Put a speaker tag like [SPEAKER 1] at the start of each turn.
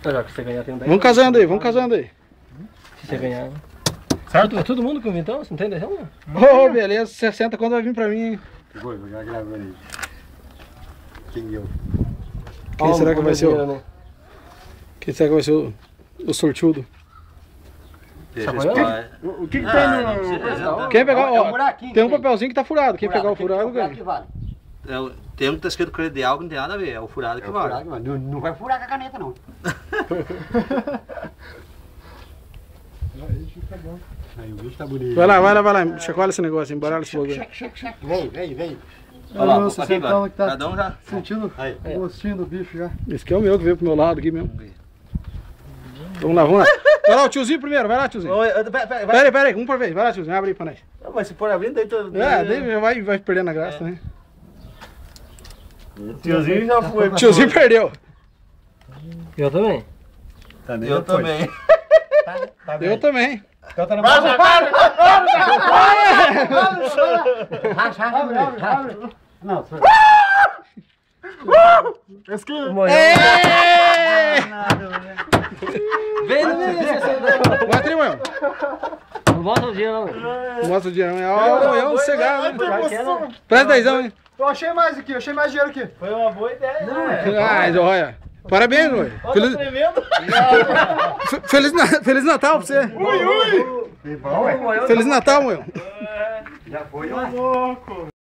[SPEAKER 1] Já que você ganhar, tem um 10.
[SPEAKER 2] Vamos casando aí, vamos casando aí.
[SPEAKER 1] Se você ganhar.
[SPEAKER 3] Certo?
[SPEAKER 1] É todo mundo com então? Você não tem 10 não?
[SPEAKER 2] Ô, beleza, 60 quando vai vir pra mim, hein?
[SPEAKER 4] Vou já gravando aí. Quem eu?
[SPEAKER 2] Quem será que vai ser
[SPEAKER 1] dinheiro,
[SPEAKER 2] o...
[SPEAKER 1] né?
[SPEAKER 2] Quem será que vai ser o sortudo?
[SPEAKER 4] O que tem no...
[SPEAKER 2] Quem pegar,
[SPEAKER 4] É um
[SPEAKER 2] ó,
[SPEAKER 4] buraquinho
[SPEAKER 2] tem um
[SPEAKER 4] que tem.
[SPEAKER 2] papelzinho que tá furado. Quem pegar o furado
[SPEAKER 4] que
[SPEAKER 2] ganha.
[SPEAKER 4] vale.
[SPEAKER 5] Tem um que tá escrito credial que não tem nada a ver, é o furado que
[SPEAKER 4] É o
[SPEAKER 5] vale.
[SPEAKER 4] furado que vale. Não vai furar com a caneta, não. Aí o bicho tá bonito.
[SPEAKER 2] Vai lá, chacoalha esse negócio, embaralha esse bagulho.
[SPEAKER 4] Vem.
[SPEAKER 5] Olha lá,
[SPEAKER 3] Nossa,
[SPEAKER 5] aqui,
[SPEAKER 3] então
[SPEAKER 5] vai.
[SPEAKER 3] que tá
[SPEAKER 5] Cada um já.
[SPEAKER 3] sentindo
[SPEAKER 4] Aí.
[SPEAKER 3] o gostinho do bicho já.
[SPEAKER 2] Esse aqui é o meu que veio pro meu lado aqui mesmo. Vamos lá. Vai lá, o tiozinho primeiro, vai lá, tiozinho. Pera aí, um por vez. Vai lá, tiozinho, abre aí pra nós.
[SPEAKER 5] Mas se for abrindo, daí tu...
[SPEAKER 2] Daí vai perdendo a graça, né?
[SPEAKER 5] O tiozinho já foi.
[SPEAKER 2] O tiozinho perdeu.
[SPEAKER 1] Eu também.
[SPEAKER 5] Eu também.
[SPEAKER 2] Eu também.
[SPEAKER 3] Então tá na
[SPEAKER 4] Abre. Não, foi.
[SPEAKER 3] Esse aqui.
[SPEAKER 1] Vem no meio,
[SPEAKER 2] Mostra aí, mano.
[SPEAKER 1] não bota o dinheiro não.
[SPEAKER 2] Não mostra o dinheiro, não. É um cegado, né? Presta 10, hein?
[SPEAKER 3] Eu achei mais aqui, eu achei mais dinheiro aqui.
[SPEAKER 5] Foi uma boa ideia, né?
[SPEAKER 2] Ah, olha. Parabéns, ué. Feliz Natal pra você.
[SPEAKER 3] Ui!
[SPEAKER 2] Feliz Natal, meu.
[SPEAKER 4] Já foi,
[SPEAKER 3] Tá louco.